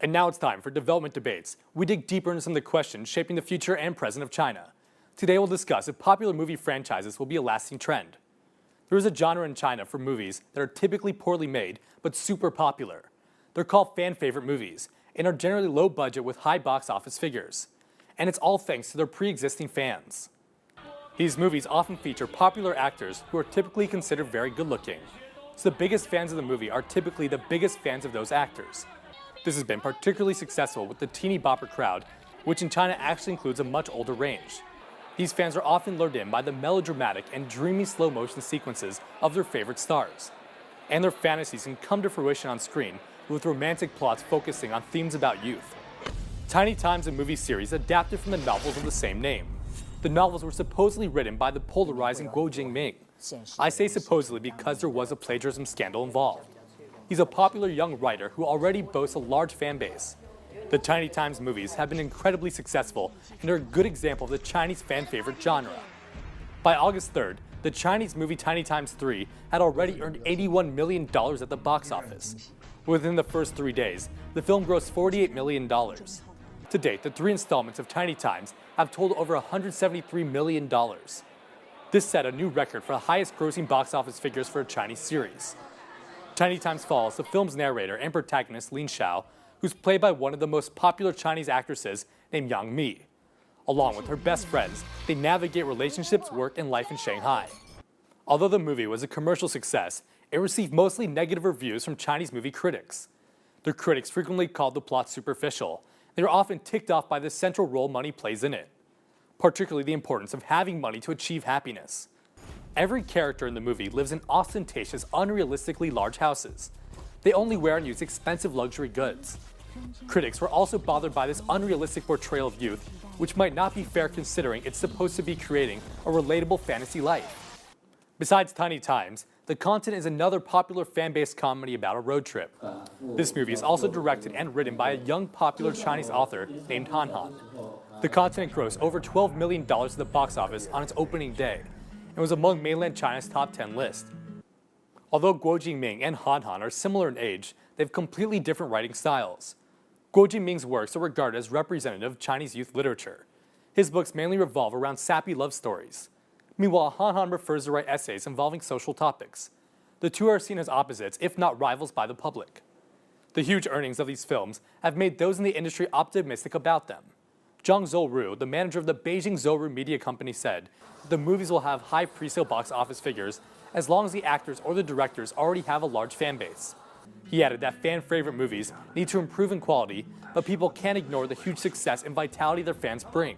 And now it's time for Development Debates. We dig deeper into some of the questions shaping the future and present of China. Today we'll discuss if popular movie franchises will be a lasting trend. There is a genre in China for movies that are typically poorly made but super popular. They're called fan-favorite movies and are generally low budget with high box office figures. And it's all thanks to their pre-existing fans. These movies often feature popular actors who are typically considered very good-looking. So the biggest fans of the movie are typically the biggest fans of those actors. This has been particularly successful with the teeny bopper crowd, which in China actually includes a much older range. These fans are often lured in by the melodramatic and dreamy slow-motion sequences of their favorite stars. And their fantasies can come to fruition on screen with romantic plots focusing on themes about youth. Tiny Times, a movie series adapted from the novels of the same name. The novels were supposedly written by the polarizing jingming. I say supposedly because there was a plagiarism scandal involved. He's a popular young writer who already boasts a large fan base. The Tiny Times movies have been incredibly successful and are a good example of the Chinese fan-favorite genre. By August 3rd, the Chinese movie Tiny Times 3 had already earned $81 million at the box office. Within the first 3 days, the film grossed $48 million. To date, the 3 installments of Tiny Times have totaled over $173 million. This set a new record for the highest grossing box office figures for a Chinese series. Tiny Times follows the film's narrator and protagonist Lin Xiao, who's played by one of the most popular Chinese actresses named Yang Mi. Along with her best friends, they navigate relationships, work, and life in Shanghai. Although the movie was a commercial success, it received mostly negative reviews from Chinese movie critics. Their critics frequently called the plot superficial. They were often ticked off by the central role money plays in it, particularly the importance of having money to achieve happiness. Every character in the movie lives in ostentatious, unrealistically large houses. They only wear and use expensive luxury goods. Critics were also bothered by this unrealistic portrayal of youth, which might not be fair considering it's supposed to be creating a relatable fantasy life. Besides Tiny Times, The Continent is another popular fan-based comedy about a road trip. This movie is also directed and written by a young popular Chinese author named Han Han. The Continent grossed over $12 million at the box office on its opening day, and was among mainland China's top 10 list. Although Guo Jingming and Han Han are similar in age, they have completely different writing styles. Guo Jingming's works are regarded as representative of Chinese youth literature. His books mainly revolve around sappy love stories. Meanwhile, Han Han prefers to write essays involving social topics. The two are seen as opposites, if not rivals, by the public. The huge earnings of these films have made those in the industry optimistic about them. Zhang Zhouru, the manager of the Beijing Zhouru Media Company, said the movies will have high pre-sale box office figures as long as the actors or the directors already have a large fan base. He added that fan-favorite movies need to improve in quality, but people can't ignore the huge success and vitality their fans bring.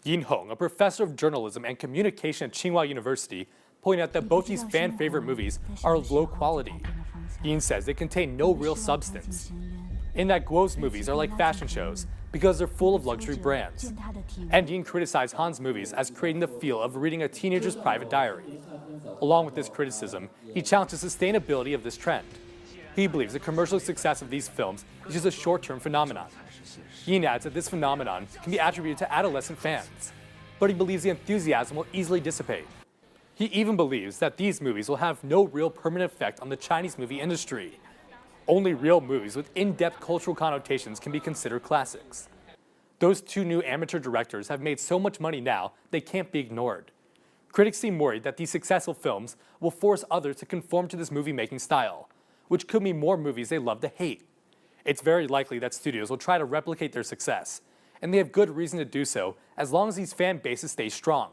Yin Hong, a professor of journalism and communication at Tsinghua University, pointed out that both these fan-favorite movies are of low quality. Yin says they contain no real substance. In that Guo's movies are like fashion shows because they're full of luxury brands. And Yin criticized Han's movies as creating the feel of reading a teenager's private diary. Along with this criticism, he challenged the sustainability of this trend. He believes the commercial success of these films is just a short-term phenomenon. Yin adds that this phenomenon can be attributed to adolescent fans, but he believes the enthusiasm will easily dissipate. He even believes that these movies will have no real permanent effect on the Chinese movie industry. Only real movies with in-depth cultural connotations can be considered classics. Those two new amateur directors have made so much money now they can't be ignored. Critics seem worried that these successful films will force others to conform to this movie-making style, which could mean more movies they love to hate. It's very likely that studios will try to replicate their success, and they have good reason to do so as long as these fan bases stay strong.